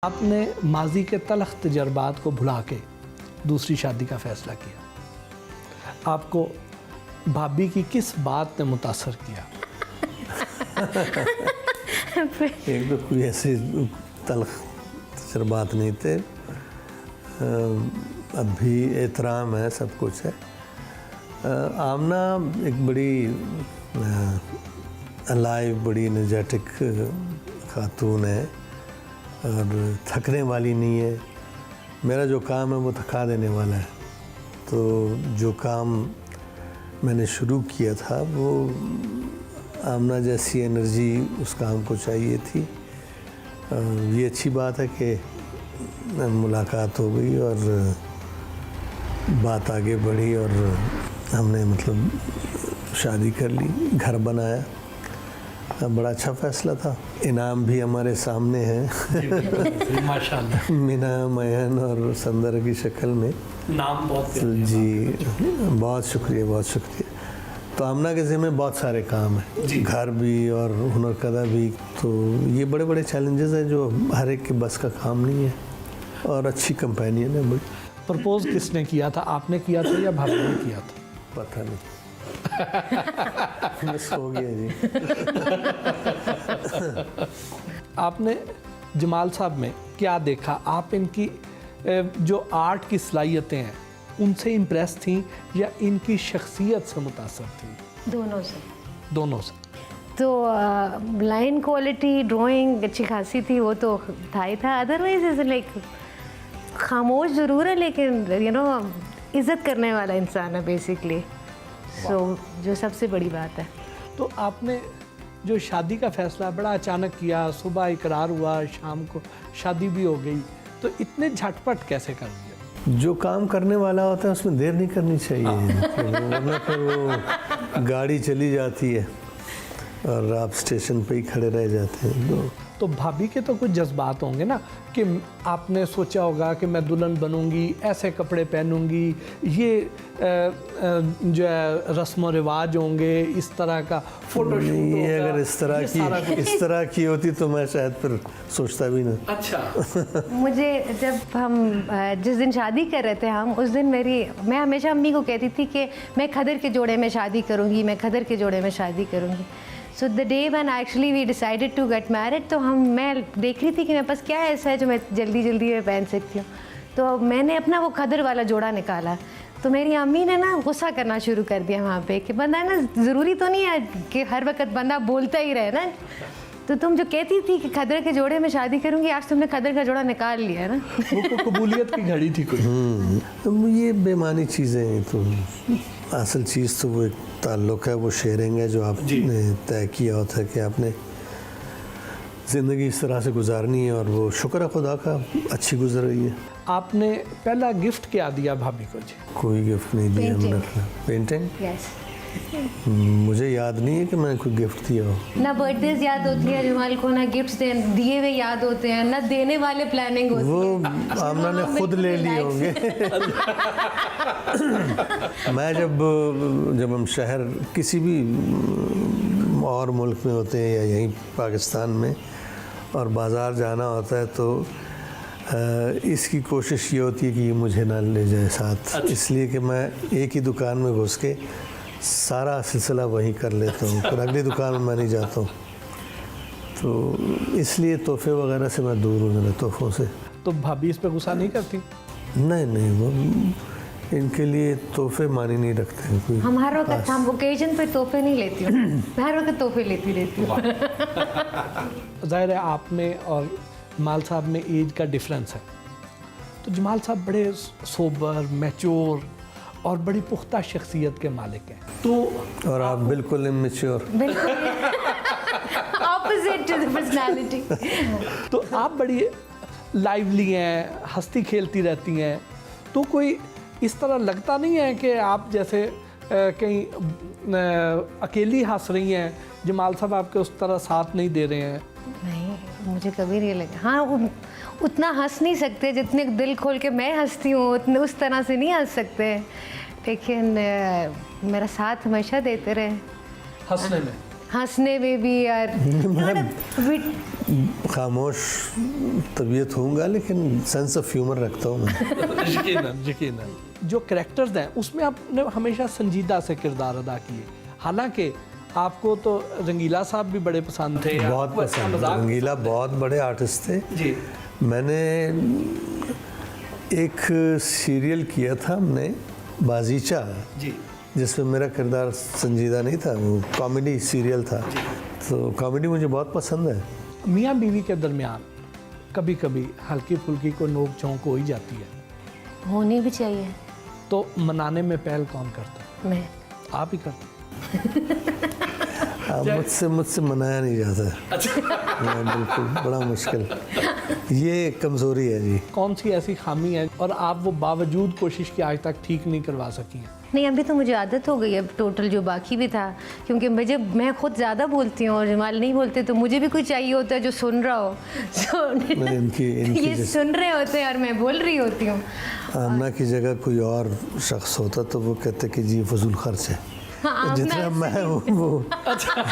आपने माजी के तलख तजर्बात को भुला के दूसरी शादी का फ़ैसला किया। आपको भाभी की किस बात ने मुतासर किया? एक तो कोई ऐसे तलख तजर्बात नहीं थे, अब भी एहतराम है, सब कुछ है। आमना एक बड़ी अलाइव, बड़ी एनर्जेटिक खातून है और थकने वाली नहीं है। मेरा जो काम है वो थका देने वाला है। तो जो काम मैंने शुरू किया था वो आमना जैसी एनर्जी उस काम को चाहिए थी। ये अच्छी बात है कि मुलाकात हो गई और बात आगे बढ़ी और हमने मतलब शादी कर ली, घर बनाया। बड़ा अच्छा फ़ैसला था। इनाम भी हमारे सामने है माशाल्लाह। मीना, मयन और संदर की शक्ल में। नाम बहुत जी, बहुत शुक्रिया, बहुत शुक्रिया। तो आमना के ज़िम्मे बहुत सारे काम हैं, घर भी और हुनर कदा भी। तो ये बड़े बड़े चैलेंजेस हैं जो हर एक के बस का काम नहीं है। और अच्छी कंपेनियन है बड़ी। प्रपोज किसने किया था, आपने किया था या भाभी ने किया था? पता नहीं मिस हो गया जी। आपने जमाल साहब में क्या देखा? आप इनकी जो आर्ट की सलाहियतें हैं उनसे इम्प्रेस थी या इनकी शख्सियत से मुतासर थी? दोनों से। तो लाइन क्वालिटी, ड्राइंग अच्छी खासी थी, वो तो था ही था। अदरवाइज इज लाइक खामोश ज़रूर है लेकिन इज़्ज़त करने वाला इंसान है बेसिकली। जो सबसे बड़ी बात है। तो आपने जो शादी का फ़ैसला बड़ा अचानक किया, सुबह इकरार हुआ, शाम को शादी भी हो गई, तो इतने झटपट कैसे कर दिया? जो काम करने वाला होता है उसमें देर नहीं करनी चाहिए, वरना फिर वो गाड़ी चली जाती है और आप स्टेशन पे ही खड़े रह जाते हैं। तो भाभी के तो कुछ जज्बात होंगे ना कि आपने सोचा होगा कि मैं दुल्हन बनूंगी, ऐसे कपड़े पहनूंगी, ये जो है रस्म व रिवाज होंगे, इस तरह का फोटोशूट होगा। ये अगर इस तरह की होती तो मैं शायद फिर सोचता भी ना। अच्छा। मुझे जब हम जिस दिन शादी कर रहे थे हम, उस दिन मैं हमेशा अम्मी को कहती थी कि मैं खदर के जोड़े में शादी करूँगी, मैं खदर के जोड़े में शादी करूँगी। So the day when actually we decided to get married, तो मैं देख रही थी कि मेरे पास क्या ऐसा है जो मैं जल्दी में पहन सकती हूँ। तो मैंने अपना वो खदर वाला जोड़ा निकाला। तो मेरी अम्मी ने ना गुस्सा करना शुरू कर दिया वहाँ पे कि बंदा है ना, ज़रूरी तो नहीं है कि हर वक्त बंदा बोलता ही रहे ना। तो तुम जो कहती थी कि खदर के जोड़े में शादी करूँगी, आज तुमने खदर का जोड़ा निकाल लिया है ना। वो कबूलियत की घड़ी थी कोई। ये बेमानी चीज़ें हैं। तो असल चीज़ तो वो एक ताल्लुक़ है, वो शेयरिंग है जो आपने तय किया होता है कि आपने ज़िंदगी इस तरह से गुजारनी है, और वो शुक्र है खुदा का अच्छी गुजर रही है। आपने पहला गिफ्ट क्या दिया भाभी को? जी कोई गिफ्ट नहीं दिया मैंने। पेंटिंग? यस। मुझे याद नहीं है कि मैंने कोई गिफ्ट दिया हो। ना बर्थडेज याद होती है जमाल को, ना गिफ्ट्स दिए हुए याद होते हैं, ना देने वाले प्लानिंग होती है। वो आमना ने खुद ले लिए होंगे। मैं जब हम शहर किसी भी और मुल्क में होते हैं या यहीं पाकिस्तान में और बाज़ार जाना होता है तो इसकी कोशिश ये होती है कि ये मुझे ना ले जाए साथ। अच्छा। इसलिए कि मैं एक ही दुकान में घुस के सारा सिलसिला वहीं कर लेता हूँ, फिर अगली दुकान में मैं नहीं जाता हूँ। तो इसलिए तोहफे वगैरह से मैं दूर हूँ, ज़रा तोहफ़ों से। तो भाभी इस पे गुस्सा नहीं करती? नहीं, वो इनके लिए तोहफे मानी नहीं रखते हैं कोई। हम हर वक्त हम ओकेजन पे तोहफे नहीं लेती हूँ, मैं हर वक्त तोहफे लेती रहती हूँ। ज़ाहिर है आप में और जमाल साहब में एज का डिफरेंस है, तो जमाल साहब बड़े सोबर, मैच्योर और बड़ी पुख्ता शख्सियत के मालिक हैं। तो और आप बिल्कुल immature. Opposite to the personality. तो आप बड़ी लाइवली हैं, हंसती खेलती रहती हैं, तो कोई इस तरह लगता नहीं है कि आप जैसे कहीं अकेली हंस रही हैं, जमाल साहब आपके उस तरह साथ नहीं दे रहे हैं? नहीं, मुझे कभी नहीं लगा। हाँ, उतना हंस नहीं सकते जितने दिल खोल के मैं हंसती हूँ, उतने उस तरह से नहीं हंस सकते, लेकिन मेरा साथ हमेशा देते रहे हंसने में भी। यार खामोश तबीयत होऊंगा, लेकिन सेंस ऑफ ह्यूमर रखता हूँ मैं। यकीनन यकीनन। जो कैरेक्टर्स हैं उसमें आपने हमेशा संजीदा से किरदार अदा किए, हालांकि आपको तो रंगीला साहब भी बड़े पसंद थे, बहुत आपको अच्छा पसंद। मजाक रंगीला बहुत बड़े आर्टिस्ट थे जी। मैंने एक सीरियल किया था हमने, बाजीचा, जी जिसमें मेरा किरदार संजीदा नहीं था, वो कॉमेडी सीरियल था। तो कॉमेडी मुझे बहुत पसंद है। मियाँ बीवी के दरमियान कभी कभी हल्की फुल्की को नोक झोंक हो ही जाती है, होनी भी चाहिए। तो मनाने में पहल कौन करता है? मैं आप ही करते मुझसे मनाया नहीं जाता। मैं बिल्कुल, बड़ा मुश्किल, ये कमज़ोरी है जी। कौन सी ऐसी खामी है और आप वो बावजूद कोशिश की आज तक ठीक नहीं करवा सकी हैं? नहीं, अभी तो मुझे आदत हो गई है टोटल, जो बाकी भी था, क्योंकि मैं खुद ज़्यादा बोलती हूँ और जमाल नहीं बोलते, तो मुझे भी कोई चाहिए होता है जो सुन रहा हो। इनकी ये सुन रहे होते हैं और मैं बोल रही होती हूँ। आमना की जगह कोई और शख्स होता तो वो कहते कि जी फजूल खर्च है। हाँ, जितना मैं हूँ वो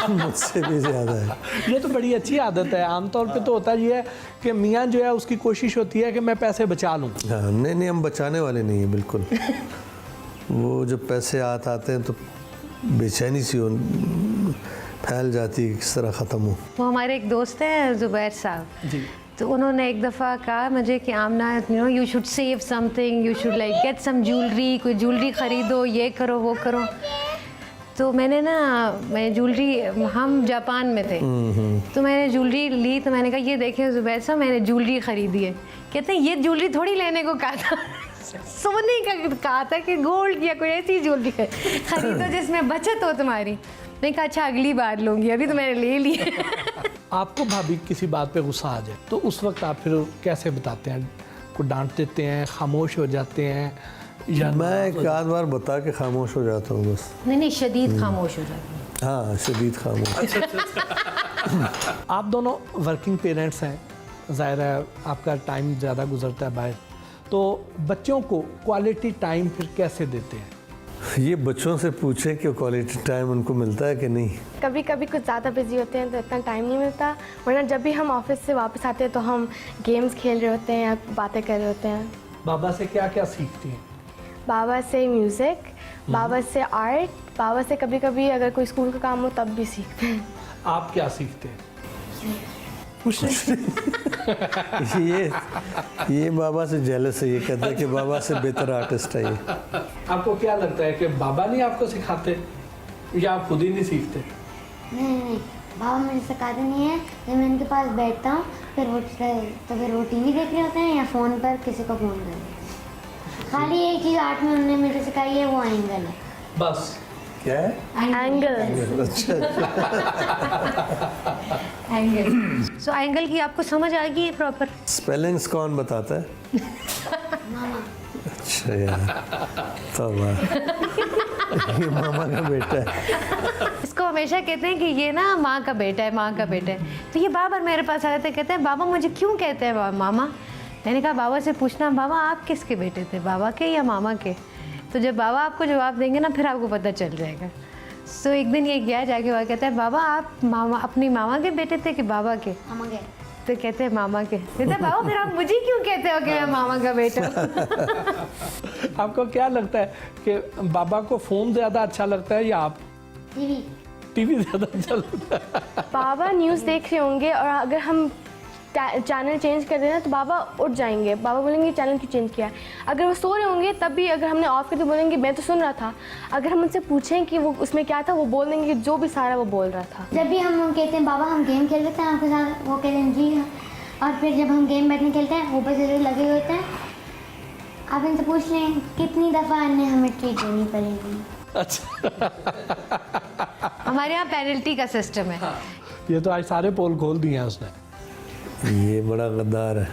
मुझसे भी ज़्यादा है। ये तो बड़ी अच्छी आदत है। आमतौर पे तो होता ये है कि मियाँ जो है उसकी कोशिश होती है कि मैं पैसे बचा लूँ। हाँ, नहीं, हम बचाने वाले नहीं हैं बिल्कुल। वो जब पैसे आते हैं तो बेचैनी सी फैल जाती है, किस तरह ख़त्म हो। वो हमारे एक दोस्त हैं ज़ुबैर साहब जी। तो उन्होंने एक दफ़ा कहा मुझे कि Aamna you should save something, you should like get some jewellery, कोई ज्वेलरी ख़रीदो, ये करो वो करो। तो मैं ज्वेलरी, हम जापान में थे, तो मैंने ज्वेलरी ली, तो मैंने कहा ये देखें ज़ुबैर साहब, मैंने ज्वेलरी ख़रीदी है। कहते हैं ये ज्वेलरी थोड़ी लेने को कहा था, सोने का कहा था कि गोल्ड या कोई ऐसी ज्वेलरी खरीदो जिसमें बचत हो तुम्हारी। मैंने कहा अच्छा अगली बार लूँगी, अभी तो मैंने ले ली। आपको भाभी किसी बात पे गुस्सा आ जाए तो उस वक्त आप फिर कैसे बताते हैं? को डांट देते हैं, खामोश हो जाते हैं, या मैं एक आध बार बता के खामोश हो जाता हूँ बस। नहीं, शदीद खामोश हो जाती हूँ। हाँ, शदीद खामोश। आप दोनों वर्किंग पेरेंट्स हैं, ज़ाहिर है आपका टाइम ज़्यादा गुजरता है बाहर, तो बच्चों को क्वालिटी टाइम फिर कैसे देते हैं? ये बच्चों से पूछें कि क्वालिटी टाइम उनको मिलता है कि नहीं। कभी कभी कुछ ज़्यादा बिजी होते हैं तो इतना टाइम नहीं मिलता, वरना जब भी हम ऑफिस से वापस आते हैं तो हम गेम्स खेल रहे होते हैं या बातें कर रहे होते हैं। बाबा से क्या क्या सीखती हैं? बाबा से म्यूज़िक, बाबा से आर्ट, बाबा से कभी कभी अगर कोई स्कूल का काम हो तब भी सीखते हैं। आप क्या सीखते हैं? ये बाबा से जेलस है, ये कहता है कि बाबा से बेहतर आर्टिस्ट है ये। आपको क्या लगता है कि बाबा नहीं आपको सिखाते या आप खुद ही नहीं सीखते? नहीं, बाबा मुझे सिखाते नहीं है। जब मैं उनके पास बैठता हूँ फिर वो टीवी देख रहे होते हैं या फ़ोन पर किसी को फ़ोन कर रहे हैं। खाली एक चीज़ आर्ट में उन्होंने मुझे सिखाई है, वो एंगल है। बस। क्या है? एंगल। अच्छा। एंगल। सो एंगल की आपको समझ आ गई प्रॉपर? स्पेलिंग्स कौन बताता है? मामा। अच्छा यार, तो ये मामा का बेटा है। इसको हमेशा कहते हैं कि ये ना माँ का बेटा है, माँ का बेटा है। तो ये बार बार मेरे पास आ जाते, कहते हैं बाबा मुझे क्यों कहते हैं मामा? मैंने कहा बाबा से पूछना, बाबा आप किसके बेटे थे, बाबा के या मामा के? तो जब बाबा आपको जवाब देंगे ना फिर आपको पता चल जाएगा। सो एक दिन ये गया जाके, वह कहता है बाबा आप अपनी मामा के बेटे थे कि बाबा के? मामा के। तो कहते हैं मामा के। कहते हैं बाबा फिर आप मुझे क्यों कहते हो कि मैं मामा का बेटा? आपको क्या लगता है कि बाबा को फ़ोन ज़्यादा अच्छा लगता है या आप? टीवी ज़्यादा अच्छा लगता है? बाबा न्यूज़ देख रहे होंगे और अगर हम चैनल चेंज कर देना तो बाबा उठ जाएंगे, बाबा बोलेंगे चैनल क्यों चेंज किया। अगर वो सो रहे होंगे तब भी अगर हमने ऑफ कर तो बोलेंगे मैं तो सुन रहा था। अगर हम उनसे पूछें कि वो उसमें क्या था, वो बोल देंगे कि जो भी सारा वो बोल रहा था। जब भी हम कहते हैं बाबा हम गेम खेल लेते हैं आपके साथ, वो कहते हैं जी हाँ। और फिर जब हम गेम बैठने खेलते हैं ऊपर से लगे हुए होते हैं। आप इनसे पूछ लें कितनी दफ़ा इन्हें हमें ट्रीट देनी पड़ेगी। अच्छा। हमारे यहाँ पेनल्टी का सिस्टम है। ये तो आज सारे पोल खोल दिए हैं उसने। ये बड़ा गद्दार है।